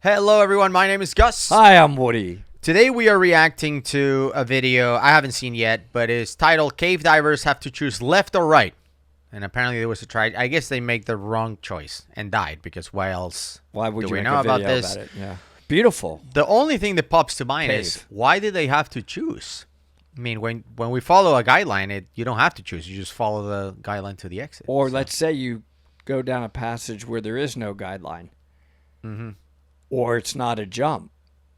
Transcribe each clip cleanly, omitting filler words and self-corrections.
Hello everyone, my name is Gus. Hi, I'm Woody. Today we are reacting to a video I haven't seen yet, but it's titled Cave Divers Have to Choose Left or Right. And apparently there was a try. I guess they make the wrong choice and died, because why else Why would do you we make know a about video this? about it? Yeah. Beautiful. The only thing that pops to mind is, Cave. why did they have to choose? I mean, when we follow a guideline, you don't have to choose. You just follow the guideline to the exit. Or let's say you go down a passage where there is no guideline. Mm-hmm. Or it's not a jump.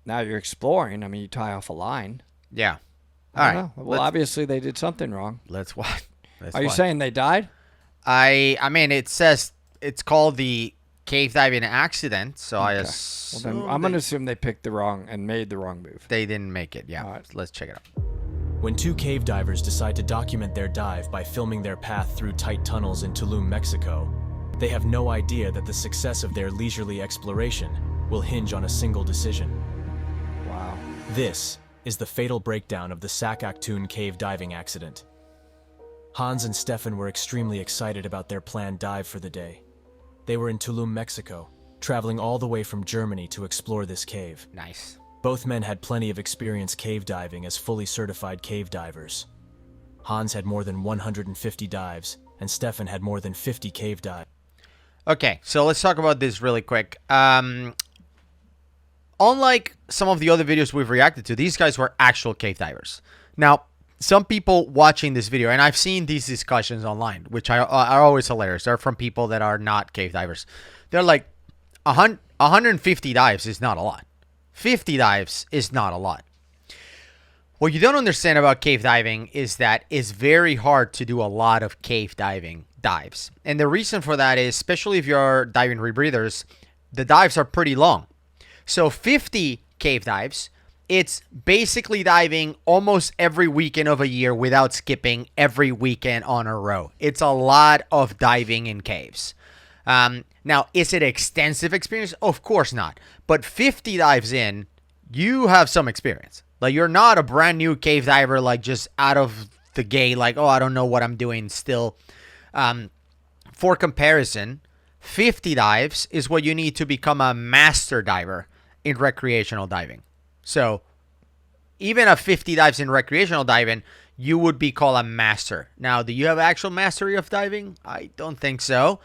Now you're exploring. I mean, you tie off a line. Yeah. I All don't right. know. Well, obviously they did something wrong. Let's watch. Are you saying they died? I mean, it says it's called the cave diving accident, so I Well, assume then I'm going to assume they picked the wrong and made the wrong move. they didn't make it. Yeah. All right. Let's check it out. When two cave divers decide to document their dive by filming their path through tight tunnels in Tulum, Mexico, they have no idea that the success of their leisurely exploration will hinge on a single decision. Wow. This is the fatal breakdown of the Sac Actun cave diving accident. Hans and Stefan were extremely excited about their planned dive for the day. They were in Tulum, Mexico, traveling all the way from Germany to explore this cave. Nice. Both men had plenty of experience cave diving as fully certified cave divers. Hans had more than 150 dives, and Stefan had more than 50 cave dives. Okay, so let's talk about this really quick. Unlike some of the other videos we've reacted to, these guys were actual cave divers. Now, some people watching this video, and I've seen these discussions online, which are always hilarious. They're from people that are not cave divers. They're like, 150 dives is not a lot. 50 dives is not a lot. What you don't understand about cave diving is that it's very hard to do a lot of cave diving dives. And the reason for that is, especially if you're diving rebreathers, the dives are pretty long. So 50 cave dives, it's basically diving almost every weekend of a year without skipping every weekend on a row. It's a lot of diving in caves. Now, is it extensive experience? Of course not. But 50 dives in, you have some experience. Like, you're not a brand new cave diver, like just out of the gate, like, oh, I don't know what I'm doing still. For comparison, 50 dives is what you need to become a master diver in recreational diving. So even at 50 dives in recreational diving, you would be called a master. Now, do you have actual mastery of diving? I don't think so.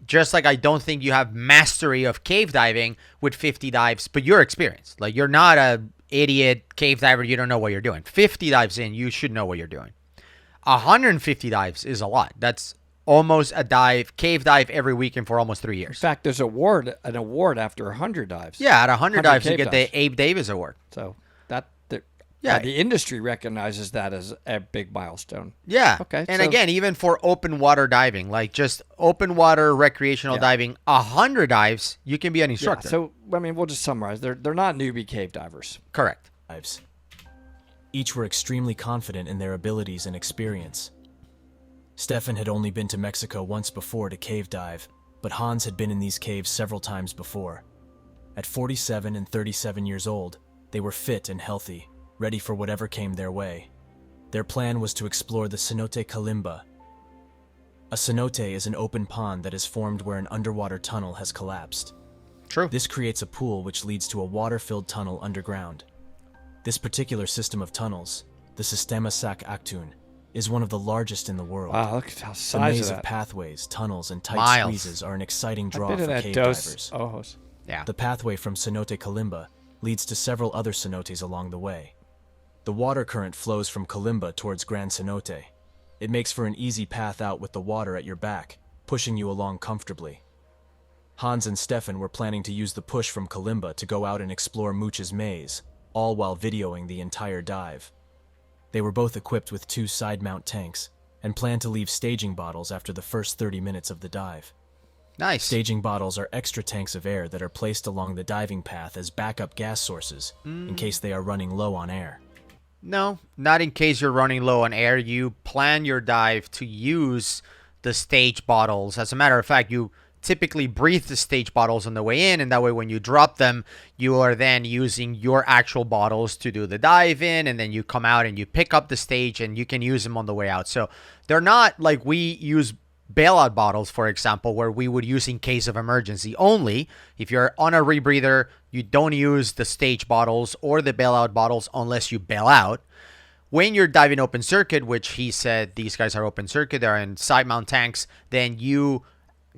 Just like I don't think you have mastery of cave diving with 50 dives, but you're experienced. Like, you're not a idiot cave diver. You don't know what you're doing. 50 dives in, you should know what you're doing. 150 dives is a lot. That's almost a cave dive every weekend for almost 3 In years. fact, there's an award after 100 dives. Yeah, at 100 dives, you cave get dives. the Abe Davis Award. So Yeah. the industry recognizes that as a big milestone. Yeah. Okay, And so- again, even for open water diving, like just open water recreational Yeah. diving, 100 dives, you can be an Yeah, instructor. so, I mean, we'll just summarize. They're not newbie cave divers. Correct. dives. Each were extremely confident in their abilities and experience. Stefan had only been to Mexico once before to cave dive, but Hans had been in these caves several times before. At 47 and 37 years old, they were fit and healthy, ready for whatever came their way. Their plan was to explore the Cenote Kalimba. A cenote is an open pond that is formed where an underwater tunnel has collapsed. True. This creates a pool which leads to a water-filled tunnel underground. This particular system of tunnels, the Sistema Sac Actun, is one of the largest in the world. Wow, look at how The size maze of of that. pathways, tunnels, and tight Miles. squeezes are an exciting I've draw been for in that cave Dos divers. Ojos. Yeah. The pathway from Cenote Kalimba leads to several other cenotes along the way. The water current flows from Kalimba towards Grand Cenote. It makes for an easy path out with the water at your back, pushing you along comfortably. Hans and Stefan were planning to use the push from Kalimba to go out and explore Mooch's maze, all while videoing the entire dive. They were both equipped with 2 side-mount tanks and planned to leave staging bottles after the first 30 minutes of the dive. Nice. Staging bottles are extra tanks of air that are placed along the diving path as backup gas sources in case they are running low on air. No, not in case you're running low on air. You plan your dive to use the stage bottles. As a matter of fact, you typically breathe the stage bottles on the way in, and that way when you drop them, you are then using your actual bottles to do the dive in, and then you come out and you pick up the stage and you can use them on the way out. So they're not like we use bailout bottles, for example, where we would use in case of emergency only. If you're on a rebreather, you don't use the stage bottles or the bailout bottles unless you bail out. When you're diving open circuit, which he said these guys are open circuit, they're in side mount tanks, then you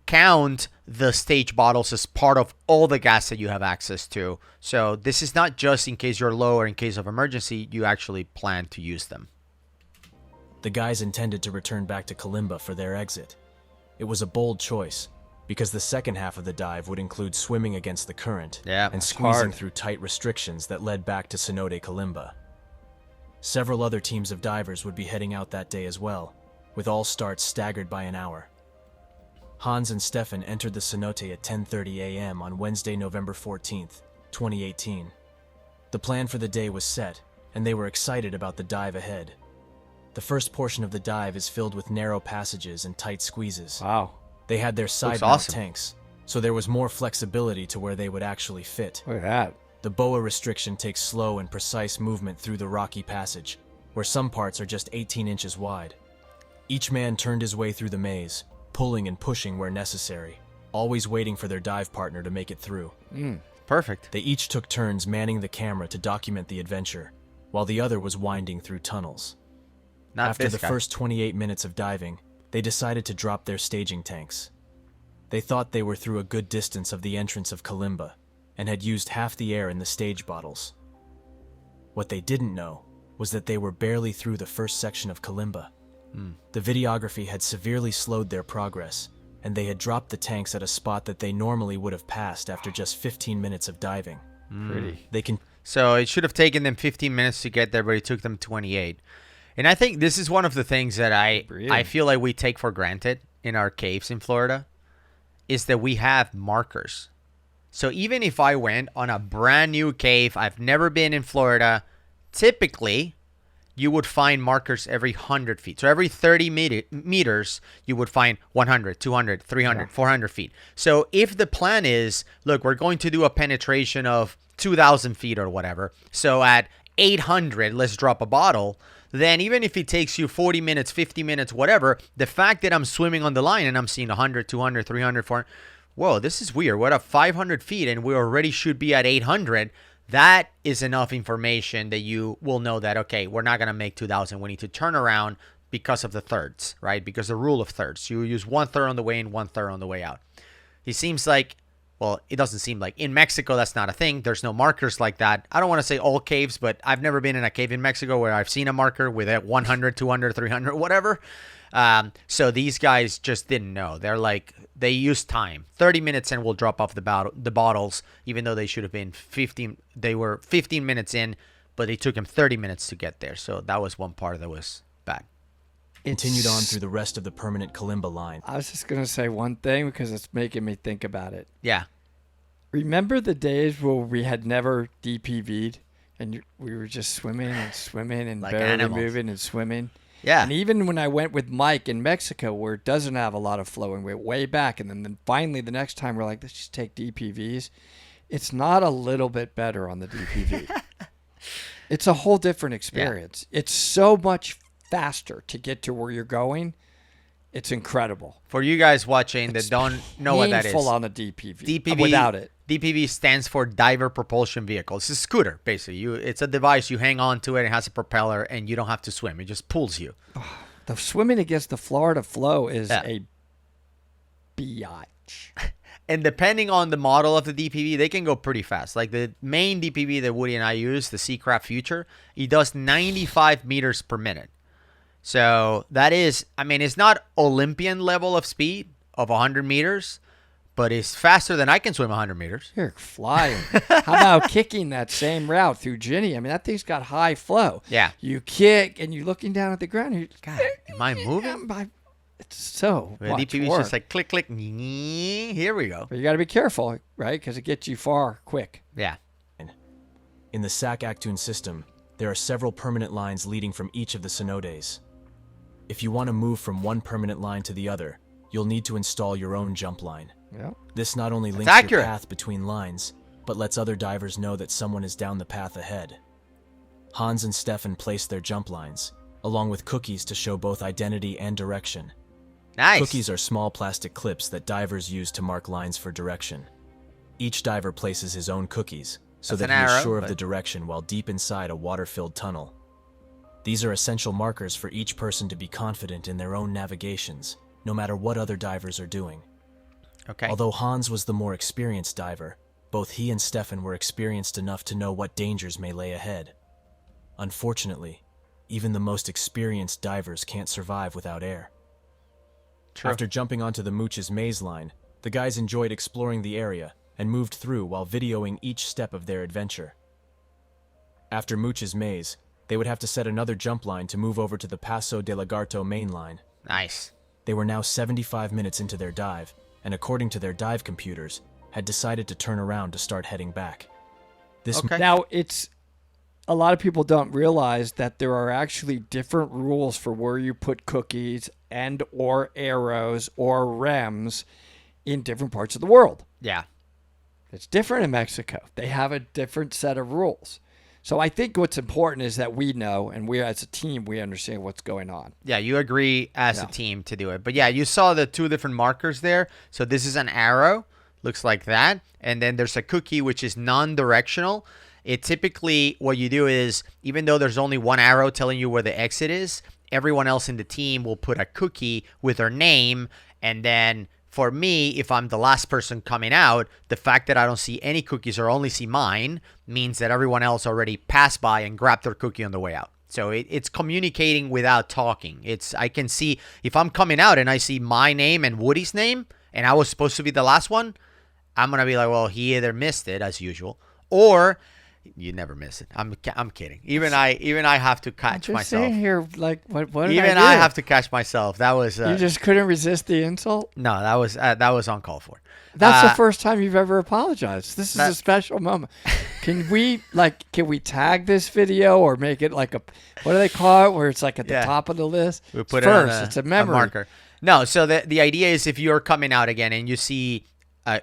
count the stage bottles as part of all the gas that you have access to. So this is not just in case you're low or in case of emergency, you actually plan to use them. The guys intended to return back to Kalimba for their exit. It was a bold choice, because the second half of the dive would include swimming against the current and squeezing hard. through tight restrictions that led back to Cenote Kalimba. Several other teams of divers would be heading out that day as well, with all starts staggered by an hour. Hans and Stefan entered the cenote at 10:30 a.m. on Wednesday, November 14th, 2018. The plan for the day was set, and they were excited about the dive ahead. The first portion of the dive is filled with narrow passages and tight squeezes. Wow. They had their side mount tanks, so there was more flexibility to where they would actually fit. Look at that. The BOA restriction takes slow and precise movement through the rocky passage, where some parts are just 18 inches wide. Each man turned his way through the maze, pulling and pushing where necessary, always waiting for their dive partner to make it through. Perfect. They each took turns manning the camera to document the adventure, while the other was winding through tunnels. After the first 28 minutes of diving, they decided to drop their staging tanks. They thought they were through a good distance of the entrance of Kalimba, and had used half the air in the stage bottles. What they didn't know was that they were barely through the first section of Kalimba. The videography had severely slowed their progress, and they had dropped the tanks at a spot that they normally would have passed after just 15 minutes of diving. Pretty. So it should have taken them 15 minutes to get there, but it took them 28. And I think this is one of the things that I feel like we take for granted in our caves in Florida, is that we have markers. So even if I went on a brand new cave, I've never been in Florida, typically you would find markers every 100 feet. So every 30 meters, you would find 100, 200, 300, 400 feet. So if the plan is, look, we're going to do a penetration of 2,000 feet or whatever. So at 800, let's drop a bottle. Then even if it takes you 40 minutes, 50 minutes, whatever, the fact that I'm swimming on the line and I'm seeing 100, 200, 300, 400, whoa, this is weird. We're at 500 feet and we already should be at 800. That is enough information that you will know that, okay, we're not going to make 2,000. We need to turn around because of the thirds, right? Because the rule of thirds. You use 1/3 on the way in, 1/3 on the way out. It seems like, well, it doesn't seem like. In Mexico, that's not a thing. There's no markers like that. I don't want to say all caves, but I've never been in a cave in Mexico where I've seen a marker with a 100, 200, 300, whatever. So these guys just didn't know. They're like, they use time. 30 minutes and we'll drop off the bottles, even though they should have been 15. They were 15 minutes in, but it took them 30 minutes to get there. So that was one part that was bad. Continued on through the rest of the permanent Kalimba line. I was just going to say one thing because it's making me think about it. Yeah. Remember the days where we had never DPV'd and we were just swimming and Like barely animals. moving and swimming? Yeah. And even when I went with Mike in Mexico, where it doesn't have a lot of flow and we're way back, and then finally the next time we're like, let's just take DPVs. It's not a little bit better on the DPV. It's a whole different experience. Yeah. It's so much faster to get to where you're going. It's incredible. For you guys watching that don't know what that is. Painful on a DPV. DPV without it. DPV stands for Diver Propulsion Vehicle. It's a scooter, basically. It's a device. You hang on to it. It has a propeller, and you don't have to swim. It just pulls you. The swimming against the Florida flow is a biatch. And depending on the model of the DPV, they can go pretty fast. Like the main DPV that Woody and I use, the Seacraft Future, it does 95 meters per minute. So that is, I mean, it's not Olympian level of speed of 100 meters, but it's faster than I can swim 100 meters. You're flying. How about kicking that same route through Ginny? I mean, that thing's got high flow. Yeah. You kick, and you're looking down at the ground. And God, am I moving? It's so much DPV is work. just like click, click. Here we go. But you got to be careful, right? Because it gets you far quick. Yeah. In the Sac Actun system, there are several permanent lines leading from each of the cenotes. If you want to move from one permanent line to the other, you'll need to install your own jump line. Yeah. This not only links your path between lines, but lets other divers know that someone is down the path ahead. Hans and Stefan placed their jump lines, along with cookies to show both identity and direction. Nice. Cookies are small plastic clips that divers use to mark lines for direction. Each diver places his own cookies so That's that an he is arrow, sure of but- the direction while deep inside a water-filled tunnel. These are essential markers for each person to be confident in their own navigations, no matter what other divers are doing. Okay. Although Hans was the more experienced diver, both he and Stefan were experienced enough to know what dangers may lay ahead. Unfortunately, even the most experienced divers can't survive without air. True. After jumping onto the Mooch's maze line, the guys enjoyed exploring the area and moved through while videoing each step of their adventure. After Mooch's maze, they would have to set another jump line to move over to the Paso de Lagarto main line. Nice. They were now 75 minutes into their dive, and according to their dive computers, had decided to turn around to start heading back. This Okay. Now, it's a lot of people don't realize that there are actually different rules for where you put cookies and or arrows or rems in different parts of the world. Yeah. It's different in Mexico. They have a different set of rules. So I think what's important is that we know, and we as a team, we understand what's going on. Yeah, you agree as a Yeah. team to do it. But yeah, you saw the two different markers there. So this is an arrow, looks like that. And then there's a cookie, which is non-directional. It typically, what you do is, even though there's only one arrow telling you where the exit is, everyone else in the team will put a cookie with their name. And then for me, if I'm the last person coming out, the fact that I don't see any cookies or only see mine means that everyone else already passed by and grabbed their cookie on the way out. So it's communicating without talking. I can see if I'm coming out and I see my name and Woody's name and I was supposed to be the last one, I'm going to be like, well, he either missed it as usual or you never miss it. I'm kidding. Even I have to catch Just myself. saying here, like, what did Even I I do? have to catch myself. That was You just couldn't resist the insult? no, that was uncalled for. That's the first time you've ever apologized. This is a special moment. Can we tag this video or make it like what do they call it where it's like at the Yeah. top of the list? We put It's it on first. It's a memory. marker. No, so the idea is if you're coming out again and you see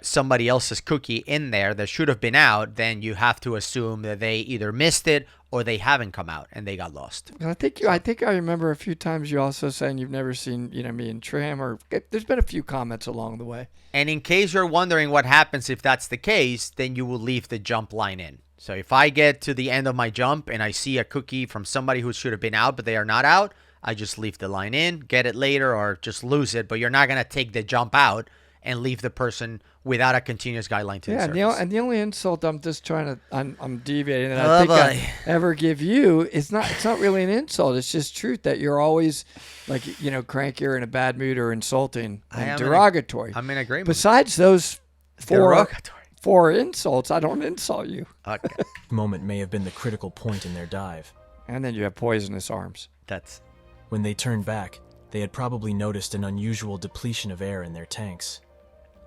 somebody else's cookie in there that should have been out, then you have to assume that they either missed it or they haven't come out and they got lost. I think I remember a few times you also saying you've never seen me and Tram, or there's been a few comments along the way. And in case you're wondering what happens if that's the case, then you will leave the jump line in. So if I get to the end of my jump and I see a cookie from somebody who should have been out but they are not out, I just leave the line in, get it later, or just lose it. But you're not going to take the jump out and leave the person without a continuous guideline to the surface. And the only insult I'm just trying to I'm deviating that Oh, I think boy. I ever give you it's not really an insult. It's just truth that you're always like cranky or in a bad mood or insulting and derogatory. I'm in agreement. Besides those Derogatory. four insults, I don't insult you. Okay. moment may have been the critical point in their dive. And then you have poisonous arms. That's When they turned back, they had probably noticed an unusual depletion of air in their tanks.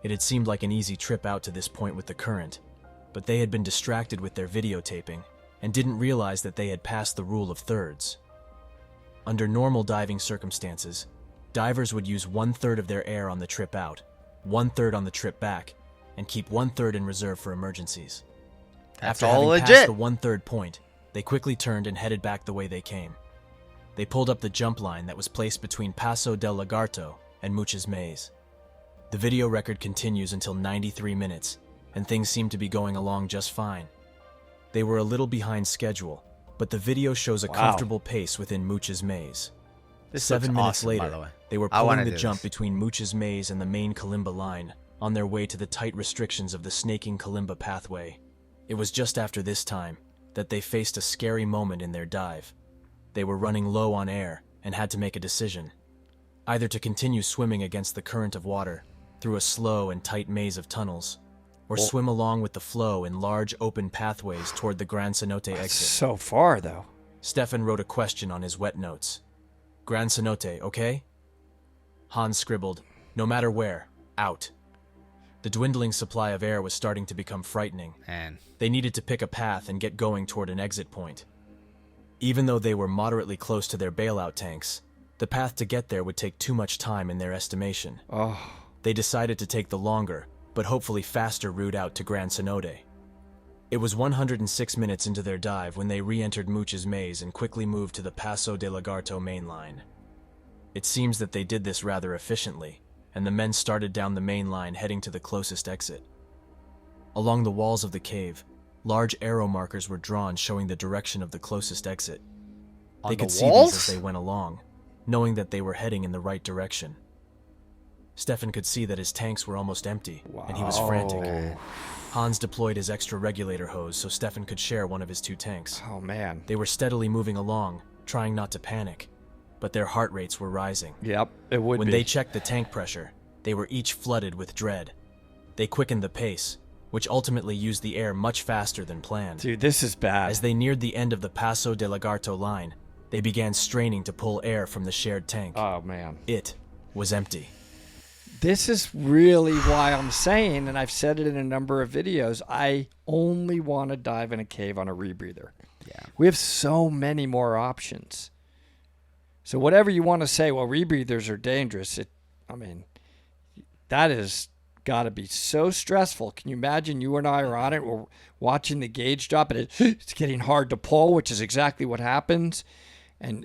It had seemed like an easy trip out to this point with the current, but they had been distracted with their videotaping and didn't realize that they had passed the rule of thirds. Under normal diving circumstances, divers would use 1/3 of their air on the trip out, 1/3 on the trip back, and keep 1/3 in reserve for emergencies. That's After all having passed legit. the 1/3 point, they quickly turned and headed back the way they came. They pulled up the jump line that was placed between Paso del Lagarto and Mooch's Maze. The video record continues until 93 minutes, and things seem to be going along just fine. They were a little behind schedule, but the video shows a comfortable pace within Mooch's Maze. This 7 looks minutes awesome, by later, the way. they were I wanna pulling the do jump this. between Mooch's Maze and the main Kalimba line, on their way to the tight restrictions of the snaking Kalimba pathway. It was just after this time that they faced a scary moment in their dive. They were running low on air and had to make a decision. Either to continue swimming against the current of water through a slow and tight maze of tunnels, or swim along with the flow in large open pathways toward the Gran Cenote exit. So far though. Stefan wrote a question on his wet notes. Gran Cenote, okay? Hans scribbled, no matter where, out. The dwindling supply of air was starting to become frightening. Man. They needed to pick a path and get going toward an exit point. Even though they were moderately close to their bailout tanks, the path to get there would take too much time in their estimation. Oh, They decided to take the longer, but hopefully faster route out to Gran Cenote. It was 106 minutes into their dive when they re-entered Mooch's Maze and quickly moved to the Paso de Lagarto main line. It seems that they did this rather efficiently, and the men started down the main line heading to the closest exit. Along the walls of the cave, large arrow markers were drawn showing the direction of the closest exit. They could see these as they went along, knowing that they were heading in the right direction. Stefan could see that his tanks were almost empty, and he was frantic. Hans deployed his extra regulator hose so Stefan could share one of his 2 tanks. Oh, man. They were steadily moving along, trying not to panic, but their heart rates were rising. Yep, it would When be. they checked the tank pressure, they were each flooded with dread. They quickened the pace, which ultimately used the air much faster than planned. Dude, this is bad. As they neared the end of the Paso de Lagarto line, they began straining to pull air from the shared tank. Oh, man. It was empty. This is really why I'm saying, and I've said it in a number of videos, I only want to dive in a cave on a rebreather. Yeah. We have so many more options. So whatever you want to say, well, rebreathers are dangerous. That has got to be so stressful. Can you imagine you and I are on it, we're watching the gauge drop, and it's getting hard to pull, which is exactly what happens. And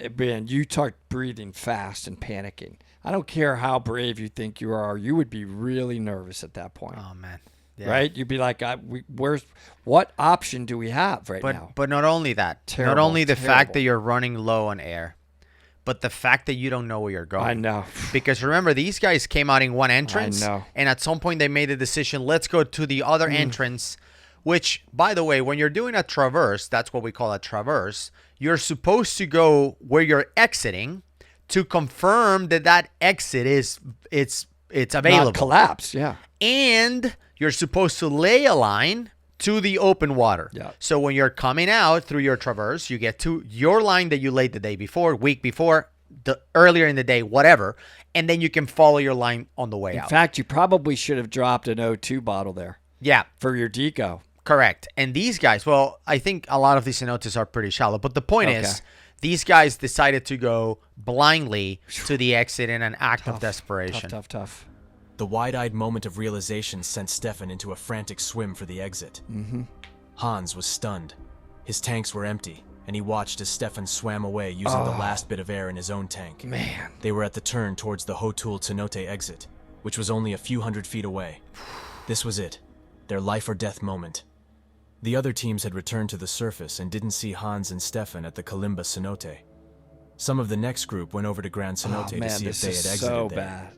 you start breathing fast and panicking. I don't care how brave you think you are. You would be really nervous at that point. Oh man. Yeah. Right? You'd be like, what option do we have now? But not only that. Terrible, not only the terrible. fact that you're running low on air, but the fact that you don't know where you're going. I know. Because remember, these guys came out in one entrance. I know. And at some point they made the decision, let's go to the other entrance, which, by the way, when you're doing a traverse, that's what we call a traverse, you're supposed to go where you're exiting to confirm that exit it's available. Not collapse, yeah. And you're supposed to lay a line to the open water. Yeah. So when you're coming out through your traverse, you get to your line that you laid the day before, week before, earlier in the day, whatever, and then you can follow your line on the way out. In fact, you probably should have dropped an O2 bottle there Yeah, for your deco. correct. And these guys, well, I think a lot of these cenotes are pretty shallow, but the point Okay. is, these guys decided to go blindly to the exit in an act of desperation. Tough. The wide-eyed moment of realization sent Stefan into a frantic swim for the exit. Hans was stunned. His tanks were empty, and he watched as Stefan swam away using the last bit of air in his own tank. Man. They were at the turn towards the Hotul Cenote exit, which was only a few hundred feet away. This was it, their life or death moment. The other teams had returned to the surface and didn't see Hans and Stefan at the Kalimba Cenote. Some of the next group went over to Grand Cenote to see if they had exited so there. bad.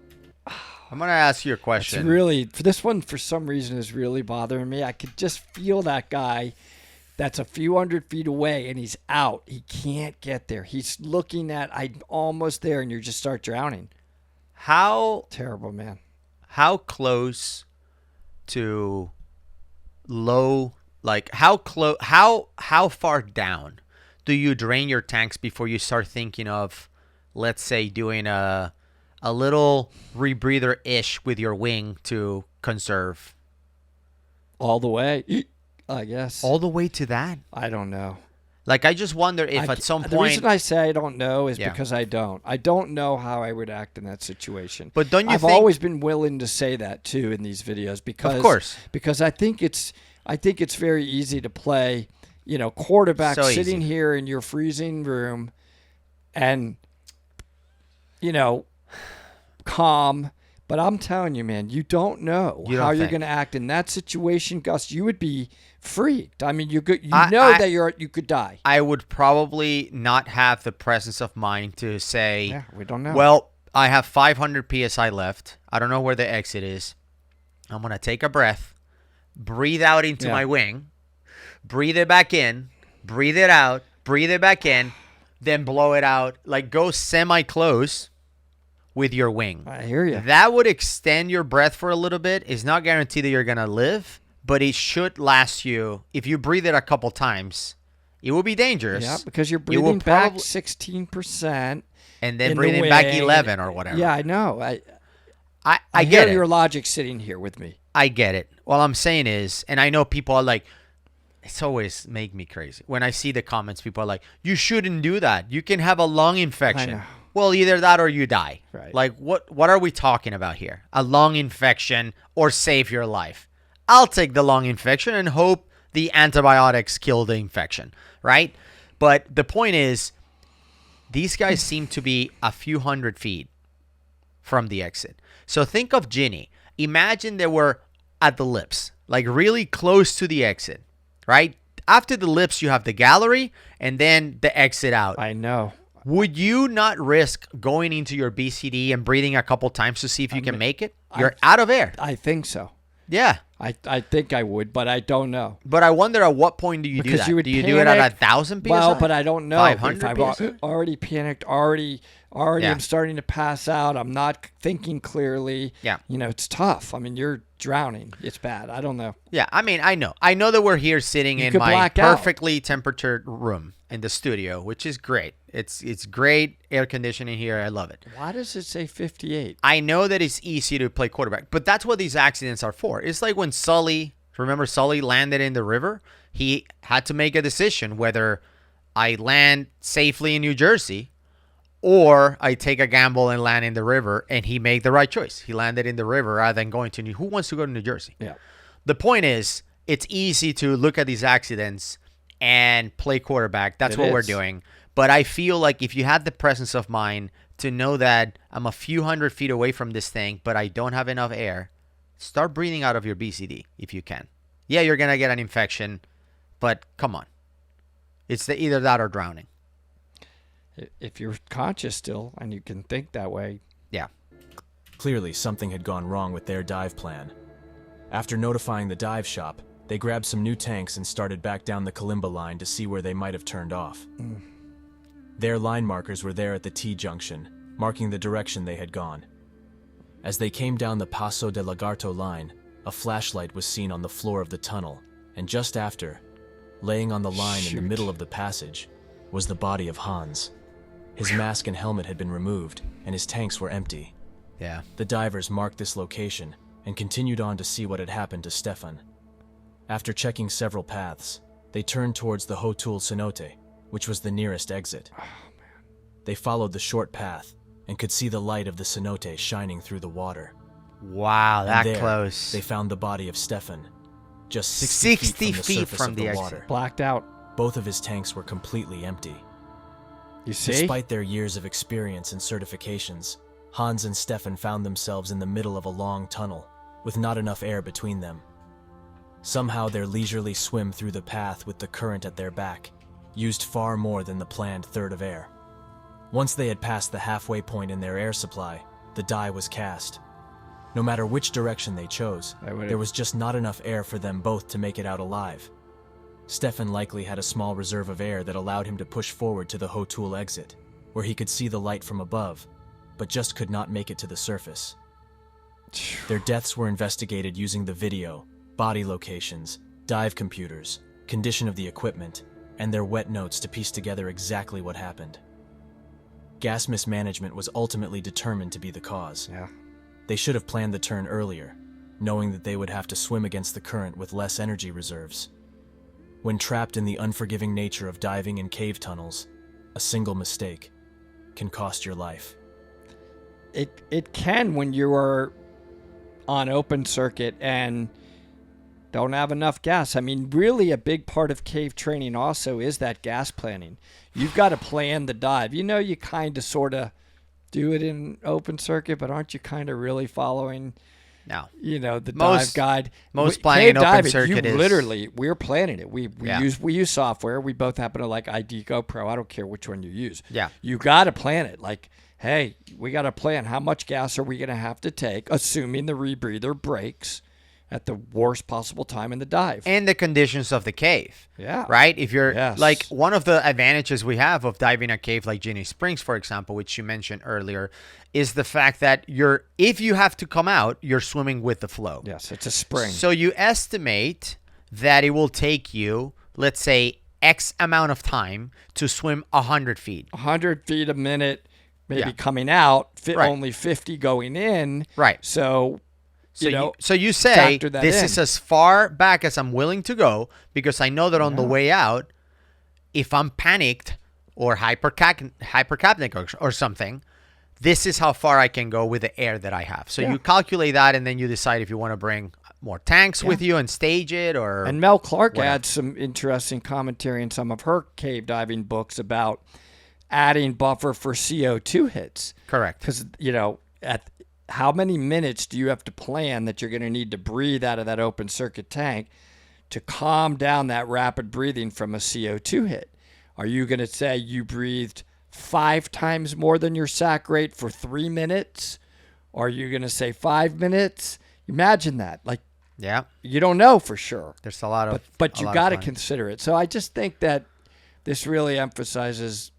I'm going to ask you a It's question. really, for this one, for some reason, is really bothering me. I could just feel that guy that's a few hundred feet away, and he's out. He can't get there. He's looking at, I'm almost there, and you just start drowning. How Terrible, man. close to low, like how far down do you drain your tanks before you start thinking of, let's say, doing a little rebreather ish with your wing to conserve? All the way, I guess. All the way to that? I don't know. Like, I just wonder if at some The point. reason I say I don't know is Yeah. because I don't. I don't know how I would act in that situation. But don't you I've think- always been willing to say that too in these videos because Of course. because I think it's very easy to play, quarterback So sitting easy. here in your freezing room and calm. But I'm telling you, man, you don't know You how don't you're think. going to act in that situation, Gus. You would be freaked. I mean, you I- you could die. I would probably not have the presence of mind to say, Yeah, we don't know. well, I have 500 psi left. I don't know where the exit is. I'm going to take a breath, breathe out into Yeah. my wing, breathe it back in, breathe it out, breathe it back in, then blow it out. Like, go semi-close with your wing. I hear you. That would extend your breath for a little bit. It's not guaranteed that you're going to live, but it should last you. If you breathe it a couple times, it will be dangerous. Yeah, because you're You will breathing back probably- 16%. and then in the breathing back wing. 11 or whatever. Yeah, I know. I I get hear it. your logic sitting here with me. I get it. What I'm saying is, and I know people are like, it's always make me crazy. When I see the comments, people are like, you shouldn't do that. You can have a lung infection. know. Well, either that or you die. Right. Like, what are we talking about here? A lung infection or save your life? I'll take the lung infection and hope the antibiotics kill the infection, right? But the point is, these guys seem to be a few hundred feet from the exit. So think of Ginny. Imagine they were at the lips, like really close to the exit, right? After the lips, you have the gallery and then the exit out. I know. Would you not risk going into your BCD and breathing a couple times to see if you can make it? You're out of air. I think so. Yeah. I think I would, but I don't know. But I wonder at what point do you do that? Do you do it at 1,000 PSI? Well, but I don't know. 500 If PSI? I've already panicked, already Yeah. I'm starting to pass out. I'm not thinking clearly. Yeah. It's tough. I mean, you're drowning. It's bad. I don't know. Yeah, I mean, I know that we're here sitting in could my black out. perfectly temperatured room in the studio, which is great. It's great air conditioning here. I love it. Why does it say 58? I know that it's easy to play quarterback, but that's what these accidents are for. It's like when remember Sully landed in the river? He had to make a decision whether I land safely in New Jersey or I take a gamble and land in the river, and he made the right choice. He landed in the river rather than going to who wants to go to New Jersey? Yeah. The point is, it's easy to look at these accidents and play quarterback. That's what we're doing. But I feel like if you have the presence of mind to know that I'm a few hundred feet away from this thing, but I don't have enough air, start breathing out of your BCD if you can. Yeah, you're going to get an infection, but come on. It's either that or drowning. If you're conscious still and you can think that way. Yeah. Clearly, something had gone wrong with their dive plan. After notifying the dive shop, they grabbed some new tanks and started back down the Kalimba line to see where they might have turned off. Their line markers were there at the T-junction, marking the direction they had gone. As they came down the Paso de Lagarto line, a flashlight was seen on the floor of the tunnel, and just after, laying on the line in the middle of the passage, was the body of Hans. His mask and helmet had been removed, and his tanks were empty. Yeah. The divers marked this location and continued on to see what had happened to Stefan. After checking several paths, they turned towards the Hotul Cenote, which was the nearest exit. They followed the short path and could see the light of the cenote shining through the water. Wow, that And there, close. They found the body of Stefan, just 60 feet from the surface of the water. Blacked out. Both of his tanks were completely empty. You see? Despite their years of experience and certifications, Hans and Stefan found themselves in the middle of a long tunnel, with not enough air between them. Somehow their leisurely swim through the path with the current at their back used far more than the planned third of air. Once they had passed the halfway point in their air supply, the die was cast. No matter which direction they chose, there was just not enough air for them both to make it out alive. Stefan likely had a small reserve of air that allowed him to push forward to the Hotul exit, where he could see the light from above, but just could not make it to the surface. Their deaths were investigated using the video, body locations, dive computers, condition of the equipment, and their wet notes to piece together exactly what happened. Gas mismanagement was ultimately determined to be the cause. Yeah. They should have planned the turn earlier, knowing that they would have to swim against the current with less energy reserves. When trapped in the unforgiving nature of diving in cave tunnels, a single mistake can cost your life. It can when you are on open circuit and don't have enough gas. I mean, really a big part of cave training also is that gas planning. You've got to plan the dive. You kind of sort of do it in open circuit, but aren't you kind of really following No. the dive guide? Most planning in open diving, circuit is literally, we're planning it. We Yeah. use software. We both happen to like iDeco Pro. I don't care which one you use. Yeah. You got to plan it. Like, hey, we got to plan how much gas are we going to have to take, assuming the rebreather breaks at the worst possible time in the dive. and the conditions of the cave. Yeah. Right? If you're Yes. like one of the advantages we have of diving a cave like Ginny Springs, for example, which you mentioned earlier, is the fact that if you have to come out, you're swimming with the flow. Yes, it's a spring. So you estimate that it will take you, let's say, X amount of time to swim 100 feet. 100 feet a minute, maybe Yeah. coming out, Right. only 50 going in. Right. So, So you say, factor that this in. is as far back as I'm willing to go because I know that on the way out, if I'm panicked or hypercapnic or something, this is how far I can go with the air that I have. So you calculate that, and then you decide if you want to bring more tanks with you and stage it or... And Mel Clark whatever. adds some interesting commentary in some of her cave diving books about adding buffer for CO2 hits. Correct. Because, how many minutes do you have to plan that you're going to need to breathe out of that open circuit tank to calm down that rapid breathing from a CO2 hit? Are you going to say you breathed 5 times more than your sac rate for 3 minutes? Or are you going to say 5 minutes? Imagine that. Like, Yeah. you don't know for sure. There's a lot of. But a you lot of got to fun. consider it. So I just think that this really emphasizes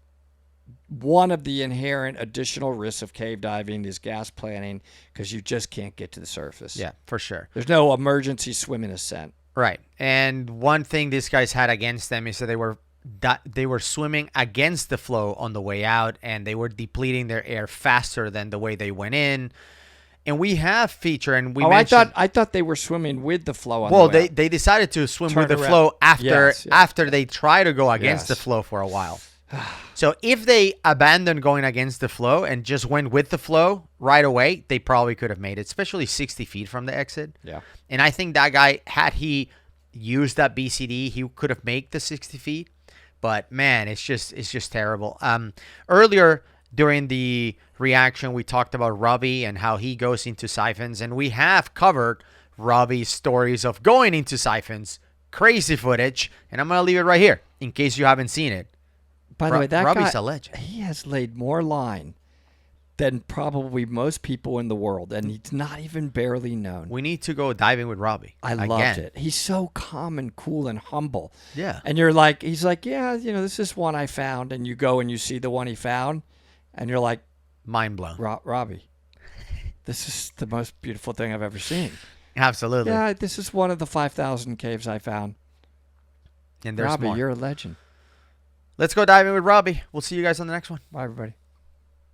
one of the inherent additional risks of cave diving is gas planning, because you just can't get to the surface. Yeah, for sure. There's no emergency swim and ascent. Right. And one thing these guys had against them is that they were swimming against the flow on the way out, and they were depleting their air faster than the way they went in. And we have feature, and we mentioned. I thought they were swimming with the flow on Well, the way out. they decided to swim Turn with the around. flow after Yes, yes. after they try to go against Yes. the flow for a while. So if they abandoned going against the flow and just went with the flow right away, they probably could have made it, especially 60 feet from the exit. Yeah. And I think that guy, had he used that BCD, he could have made the 60 feet. But man, it's just terrible. Earlier during the reaction, we talked about Robbie and how he goes into siphons, and we have covered Robbie's stories of going into siphons, crazy footage, and I'm gonna leave it right here in case you haven't seen it. By the way, that Robbie's guy, a legend. he has laid more line than probably most people in the world, and he's not even barely known. We need to go diving with Robbie. I again. loved it. He's so calm and cool and humble. Yeah. And you're like, he's like, yeah, this is one I found, and you go and you see the one he found, and you're like, Mind blown. Robbie, this is the most beautiful thing I've ever seen. Absolutely. Yeah, this is one of the 5,000 caves I found. And there's Robbie, more. you're a legend. Let's go diving with Robbie. We'll see you guys on the next one. Bye, everybody.